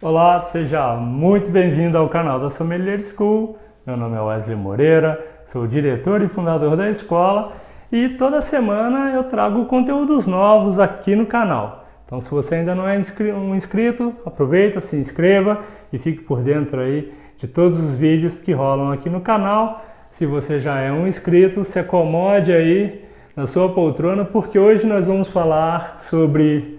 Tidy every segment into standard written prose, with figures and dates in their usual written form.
Olá, seja muito bem-vindo ao canal da Sommelier School. Meu nome é Wesley Moreira, sou o diretor e fundador da escola e toda semana eu trago conteúdos novos aqui no canal. Então, se você ainda não é um inscrito, aproveita, se inscreva e fique por dentro aí de todos os vídeos que rolam aqui no canal. Se você já é um inscrito, se acomode aí na sua poltrona, porque hoje nós vamos falar sobre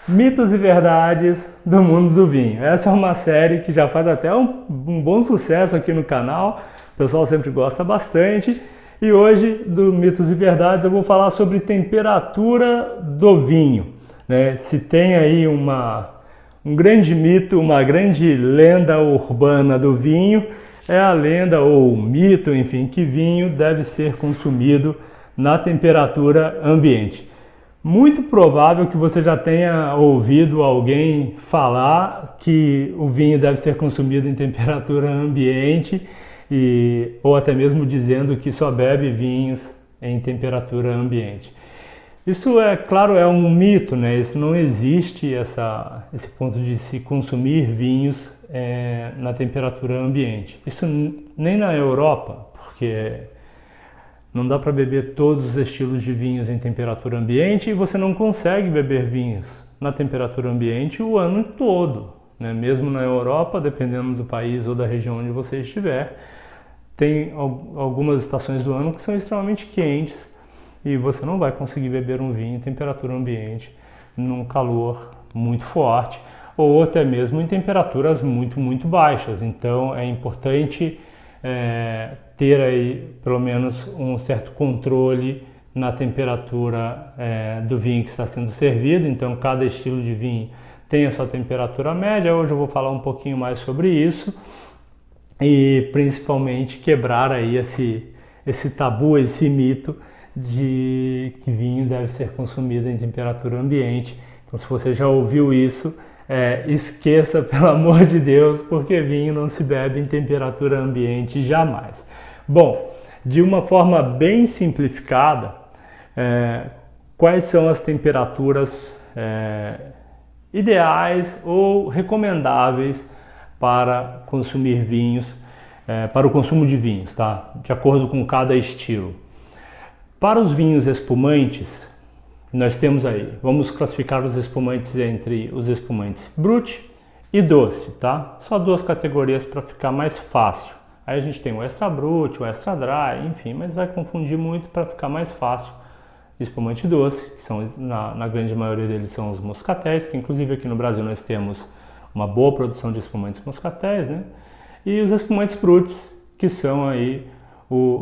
mitos e verdades do mundo do vinho. Essa é uma série que já faz até um bom sucesso aqui no canal, o pessoal sempre gosta bastante. E hoje, do Mitos e Verdades, eu vou falar sobre temperatura do vinho, né? Se tem aí um grande mito, uma grande lenda urbana do vinho, é a lenda ou o mito, enfim, que vinho deve ser consumido na temperatura ambiente. Muito provável que você já tenha ouvido alguém falar que o vinho deve ser consumido em temperatura ambiente ou até mesmo dizendo que só bebe vinhos em temperatura ambiente. Isso, é claro, é um mito, né? Isso não existe, esse ponto de se consumir vinhos na temperatura ambiente. Isso nem na Europa, porque não dá para beber todos os estilos de vinhos em temperatura ambiente e você não consegue beber vinhos na temperatura ambiente o ano todo, né? Mesmo na Europa, dependendo do país ou da região onde você estiver, tem algumas estações do ano que são extremamente quentes e você não vai conseguir beber um vinho em temperatura ambiente num calor muito forte ou até mesmo em temperaturas muito baixas. Então é importante ter aí pelo menos um certo controle na temperatura do vinho que está sendo servido. Então cada estilo de vinho tem a sua temperatura média. Hoje eu vou falar um pouquinho mais sobre isso e principalmente quebrar aí esse tabu, esse mito de que vinho deve ser consumido em temperatura ambiente. Então, se você já ouviu isso, esqueça, pelo amor de Deus, porque vinho não se bebe em temperatura ambiente jamais. Bom, de uma forma bem simplificada, quais são as temperaturas ideais ou recomendáveis para consumir vinhos, para o consumo de vinhos, tá? De acordo com cada estilo. Para os vinhos espumantes, nós temos aí, vamos classificar os espumantes entre os espumantes brut e doce, tá? Só duas categorias para ficar mais fácil. Aí a gente tem o extra brut, o extra dry, enfim, mas vai confundir muito para ficar mais fácil. Espumante doce, que são, na grande maioria deles são os moscatéis, que inclusive aqui no Brasil nós temos uma boa produção de espumantes moscatéis, né? E os espumantes bruts, que são aí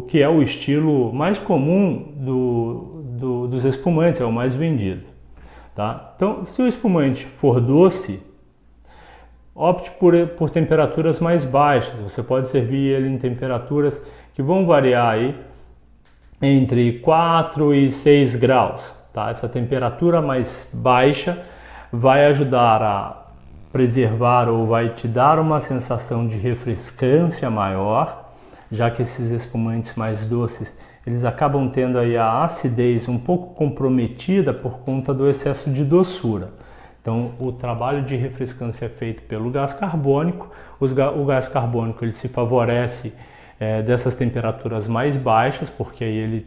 que é o estilo mais comum dos espumantes, é o mais vendido, tá? Então, se o espumante for doce, opte por temperaturas mais baixas. Você pode servir ele em temperaturas que vão variar aí entre 4 e 6 graus, tá? Essa temperatura mais baixa vai ajudar a preservar ou vai te dar uma sensação de refrescância maior, já que esses espumantes mais doces, eles acabam tendo aí a acidez um pouco comprometida por conta do excesso de doçura. Então, o trabalho de refrescância é feito pelo gás carbônico. O gás carbônico ele se favorece dessas temperaturas mais baixas, porque aí ele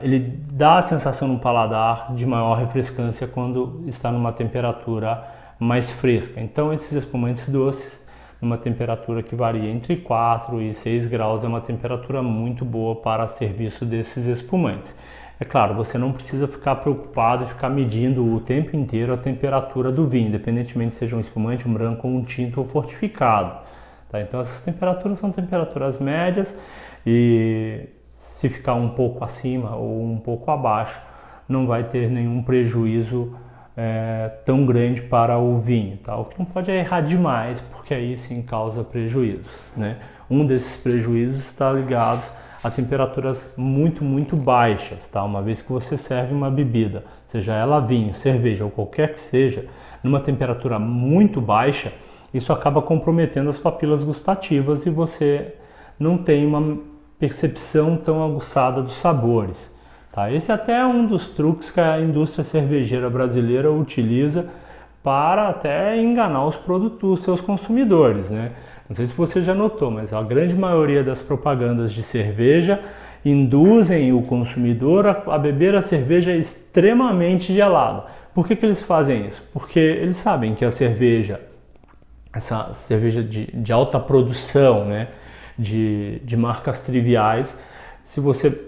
ele dá a sensação no paladar de maior refrescância quando está numa temperatura mais fresca. Então, esses espumantes doces, numa temperatura que varia entre 4 e 6 graus, é uma temperatura muito boa para serviço desses espumantes. É claro, você não precisa ficar preocupado e ficar medindo o tempo inteiro a temperatura do vinho, independentemente seja um espumante, um branco, um tinto ou fortificado. Tá? Então essas temperaturas são temperaturas médias e se ficar um pouco acima ou um pouco abaixo, não vai ter nenhum prejuízo tão grande para o vinho, tá? O que não pode é errar demais, porque aí sim causa prejuízos, né? Um desses prejuízos está ligado a temperaturas muito baixas, tá? Uma vez que você serve uma bebida, seja ela vinho, cerveja ou qualquer que seja, numa temperatura muito baixa, isso acaba comprometendo as papilas gustativas e você não tem uma percepção tão aguçada dos sabores. Tá? Esse até é um dos truques que a indústria cervejeira brasileira utiliza para até enganar os seus consumidores, né? Não sei se você já notou, mas a grande maioria das propagandas de cerveja induzem o consumidor a beber a cerveja extremamente gelada. Por que eles fazem isso? Porque eles sabem que a cerveja, essa cerveja de alta produção, né, de marcas triviais, se você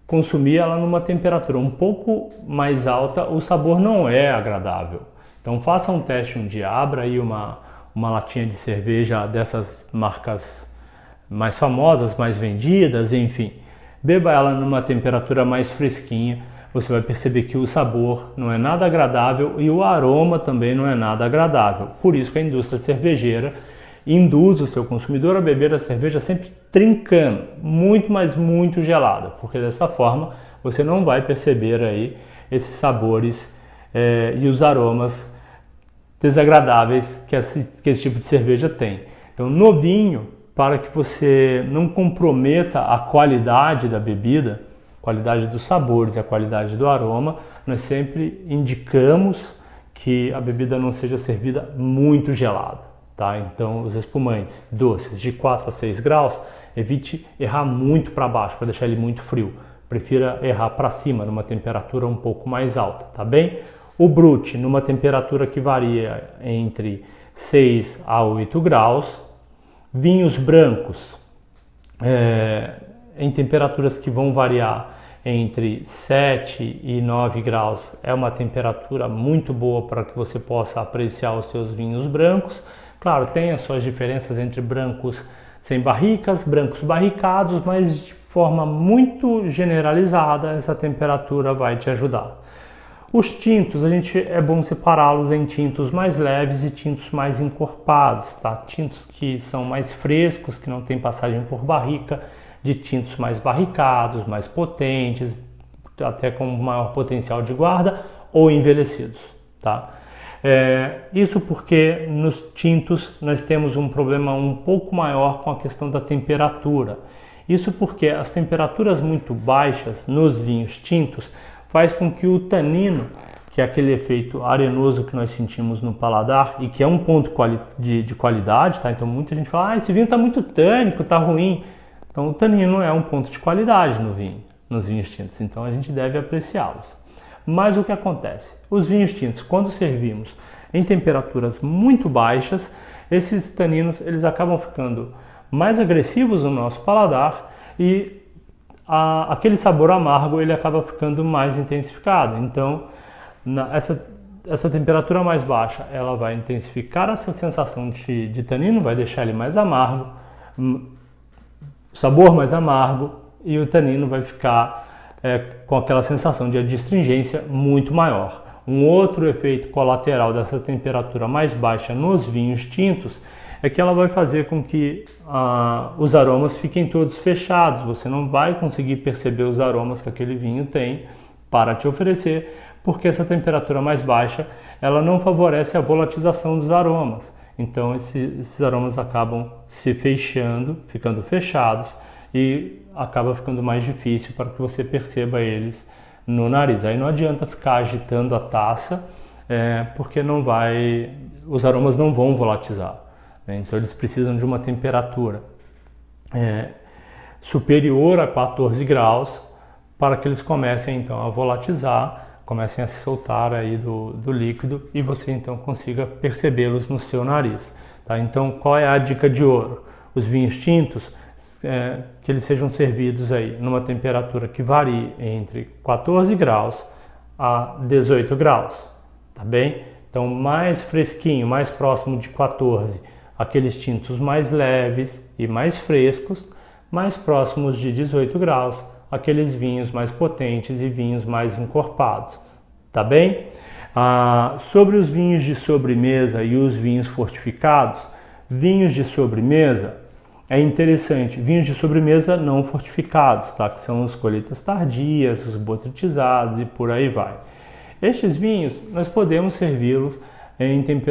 consumir ela numa temperatura um pouco mais alta, o sabor não é agradável. Então faça um teste um dia, abra aí uma latinha de cerveja dessas marcas mais famosas, mais vendidas, enfim. Beba ela numa temperatura mais fresquinha, você vai perceber que o sabor não é nada agradável e o aroma também não é nada agradável. Por isso que a indústria cervejeira induz o seu consumidor a beber a cerveja sempre trincando, muito, mas muito gelada, porque dessa forma você não vai perceber aí esses sabores e os aromas desagradáveis que esse tipo de cerveja tem. Então, no vinho, para que você não comprometa a qualidade da bebida, a qualidade dos sabores e a qualidade do aroma, nós sempre indicamos que a bebida não seja servida muito gelada, tá? Então, os espumantes doces de 4 a 6 graus, evite errar muito para baixo, para deixar ele muito frio. Prefira errar para cima, numa temperatura um pouco mais alta, tá bem? O Brut, numa temperatura que varia entre 6 a 8 graus. Vinhos brancos, em temperaturas que vão variar entre 7 e 9 graus, é uma temperatura muito boa para que você possa apreciar os seus vinhos brancos. Claro, tem as suas diferenças entre brancos sem barricas, brancos barricados, mas de forma muito generalizada, essa temperatura vai te ajudar. Os tintos, é bom separá-los em tintos mais leves e tintos mais encorpados, tá? Tintos que são mais frescos, que não tem passagem por barrica, de tintos mais barricados, mais potentes, até com maior potencial de guarda, ou envelhecidos, tá? Isso porque nos tintos nós temos um problema um pouco maior com a questão da temperatura. Isso porque as temperaturas muito baixas nos vinhos tintos faz com que o tanino, que é aquele efeito arenoso que nós sentimos no paladar e que é um ponto de qualidade, tá? Então muita gente fala, esse vinho está muito tânico, está ruim. Então o tanino é um ponto de qualidade no vinho, nos vinhos tintos, então a gente deve apreciá-los. Mas o que acontece? Os vinhos tintos, quando servimos em temperaturas muito baixas, esses taninos eles acabam ficando mais agressivos no nosso paladar e aquele sabor amargo ele acaba ficando mais intensificado. Então, essa temperatura mais baixa ela vai intensificar essa sensação de tanino, vai deixar ele mais amargo, sabor mais amargo, e o tanino vai ficar com aquela sensação de adstringência muito maior. Um outro efeito colateral dessa temperatura mais baixa nos vinhos tintos é que ela vai fazer com que os aromas fiquem todos fechados. Você não vai conseguir perceber os aromas que aquele vinho tem para te oferecer, porque essa temperatura mais baixa ela não favorece a volatização dos aromas. Então esses aromas acabam se fechando, ficando fechados, e acaba ficando mais difícil para que você perceba eles no nariz. Aí não adianta ficar agitando a taça, porque os aromas não vão volatizar. Então eles precisam de uma temperatura superior a 14 graus para que eles comecem então a volatizar, comecem a se soltar aí do líquido e você então consiga percebê-los no seu nariz, tá? Então qual é a dica de ouro? Os vinhos tintos, que eles sejam servidos aí numa temperatura que varie entre 14 graus a 18 graus, tá bem? Então mais fresquinho, mais próximo de 14, aqueles tintos mais leves e mais frescos, mais próximos de 18 graus, aqueles vinhos mais potentes e vinhos mais encorpados, tá bem? Sobre os vinhos de sobremesa e os vinhos fortificados, vinhos de sobremesa é interessante, vinhos de sobremesa não fortificados, tá? Que são os colheitas tardias, os botritizados e por aí vai. Estes vinhos nós podemos servi-los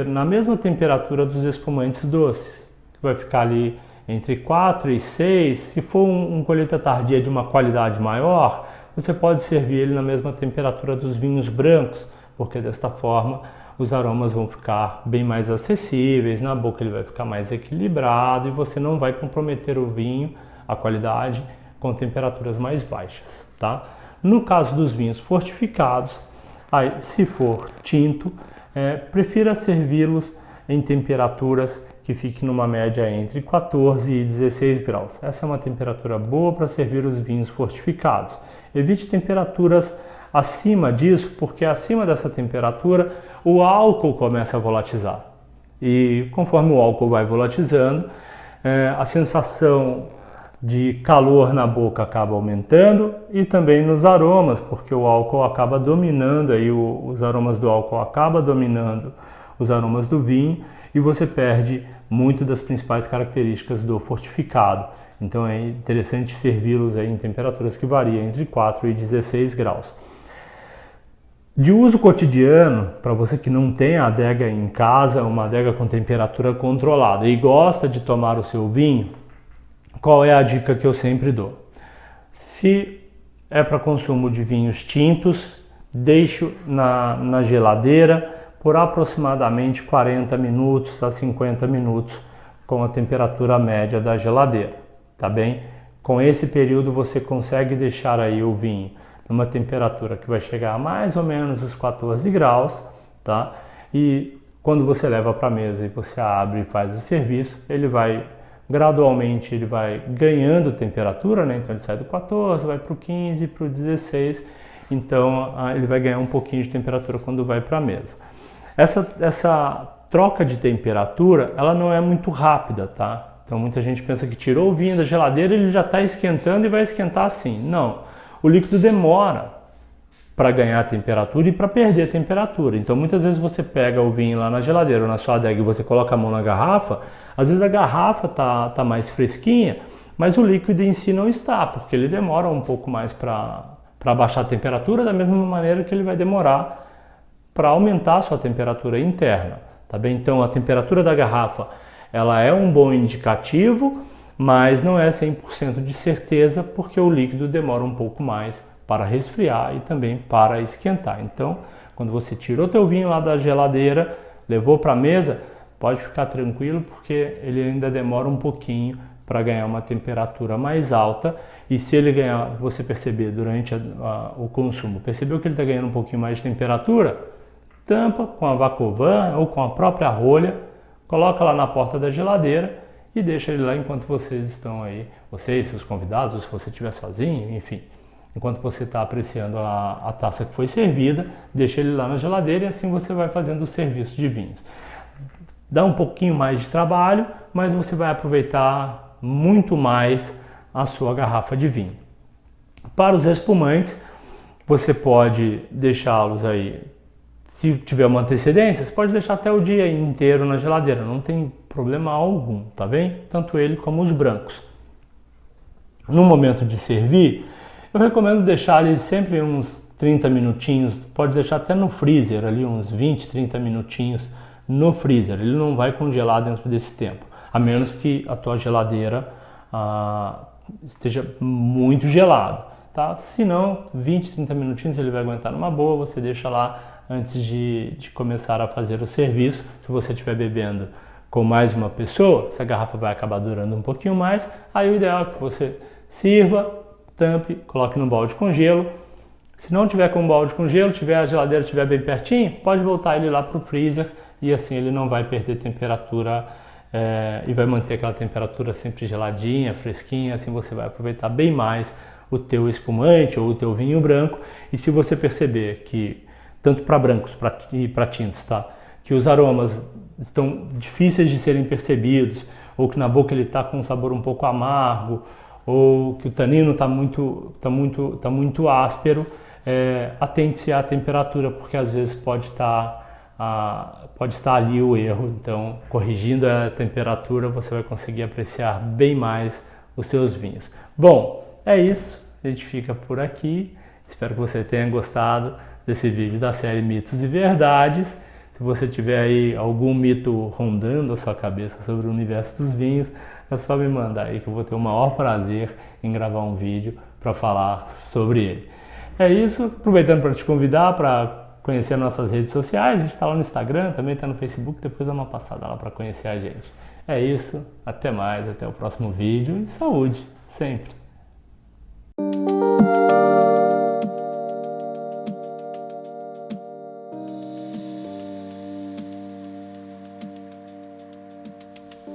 na mesma temperatura dos espumantes doces, que vai ficar ali entre 4 e 6. Se for um colheita tardia de uma qualidade maior, você pode servir ele na mesma temperatura dos vinhos brancos, porque desta forma os aromas vão ficar bem mais acessíveis, na boca ele vai ficar mais equilibrado e você não vai comprometer o vinho, a qualidade, com temperaturas mais baixas, tá? No caso dos vinhos fortificados, aí, se for tinto, prefira servi-los em temperaturas que fiquem numa média entre 14 e 16 graus. Essa é uma temperatura boa para servir os vinhos fortificados. Evite temperaturas acima disso, porque acima dessa temperatura o álcool começa a volatizar. E conforme o álcool vai volatizando, a sensação de calor na boca acaba aumentando e também nos aromas, porque o álcool acaba dominando, aí os aromas do álcool acabam dominando os aromas do vinho e você perde muito das principais características do fortificado. Então é interessante servi-los aí em temperaturas que variam entre 4 e 16 graus. De uso cotidiano, para você que não tem a adega em casa, uma adega com temperatura controlada e gosta de tomar o seu vinho, qual é a dica que eu sempre dou? Se é para consumo de vinhos tintos, deixo na geladeira por aproximadamente 40 minutos a 50 minutos com a temperatura média da geladeira, tá bem? Com esse período você consegue deixar aí o vinho numa temperatura que vai chegar a mais ou menos os 14 graus, tá? E quando você leva para a mesa e você abre e faz o serviço, ele vai gradualmente ganhando temperatura, né? Então ele sai do 14, vai para o 15, para o 16, então ele vai ganhar um pouquinho de temperatura quando vai para a mesa. Essa troca de temperatura, ela não é muito rápida, tá? Então muita gente pensa que tirou o vinho da geladeira e ele já está esquentando e vai esquentar assim. Não, o líquido demora para ganhar temperatura e para perder temperatura. Então muitas vezes você pega o vinho lá na geladeira ou na sua adega e você coloca a mão na garrafa, às vezes a garrafa tá mais fresquinha, mas o líquido em si não está, porque ele demora um pouco mais para baixar a temperatura, da mesma maneira que ele vai demorar para aumentar a sua temperatura interna, tá bem? Então a temperatura da garrafa, ela é um bom indicativo, mas não é 100% de certeza, porque o líquido demora um pouco mais para resfriar e também para esquentar. Então, quando você tirou teu vinho lá da geladeira, levou para a mesa, pode ficar tranquilo, porque ele ainda demora um pouquinho para ganhar uma temperatura mais alta. E se ele ganhar, você perceber durante o consumo, percebeu que ele está ganhando um pouquinho mais de temperatura, tampa com a Vacovan ou com a própria rolha, coloca lá na porta da geladeira e deixa ele lá enquanto vocês estão aí, vocês, seus convidados, ou se você estiver sozinho, enfim. Enquanto você está apreciando a taça que foi servida, deixa ele lá na geladeira e assim você vai fazendo o serviço de vinhos. Dá um pouquinho mais de trabalho, mas você vai aproveitar muito mais a sua garrafa de vinho. Para os espumantes, você pode deixá-los aí, se tiver uma antecedência, você pode deixar até o dia inteiro na geladeira, não tem problema algum, tá bem? Tanto ele como os brancos. No momento de servir, eu recomendo deixar ele sempre uns 30 minutinhos, pode deixar até no freezer, ali uns 20, 30 minutinhos no freezer. Ele não vai congelar dentro desse tempo, a menos que a tua geladeira esteja muito gelada, tá? Se não, 20, 30 minutinhos ele vai aguentar numa boa, você deixa lá antes de começar a fazer o serviço. Se você estiver bebendo com mais uma pessoa, essa garrafa vai acabar durando um pouquinho mais, aí o ideal é que você sirva, tampe, coloque no balde com gelo. Se não tiver com balde com gelo, a geladeira estiver bem pertinho, pode voltar ele lá para o freezer e assim ele não vai perder temperatura e vai manter aquela temperatura sempre geladinha, fresquinha, assim você vai aproveitar bem mais o teu espumante ou o teu vinho branco. E se você perceber que, tanto para brancos e para tintos, tá, que os aromas estão difíceis de serem percebidos, ou que na boca ele está com um sabor um pouco amargo, ou que o tanino está muito áspero, atente-se à temperatura, porque às vezes pode estar ali o erro. Então, corrigindo a temperatura, você vai conseguir apreciar bem mais os seus vinhos. Bom, é isso, a gente fica por aqui. Espero que você tenha gostado desse vídeo da série Mitos e Verdades. Se você tiver aí algum mito rondando a sua cabeça sobre o universo dos vinhos, é só me mandar aí que eu vou ter o maior prazer em gravar um vídeo para falar sobre ele. É isso, aproveitando para te convidar para conhecer nossas redes sociais, a gente está lá no Instagram, também está no Facebook, depois dá uma passada lá para conhecer a gente. É isso, até mais, até o próximo vídeo e saúde, sempre!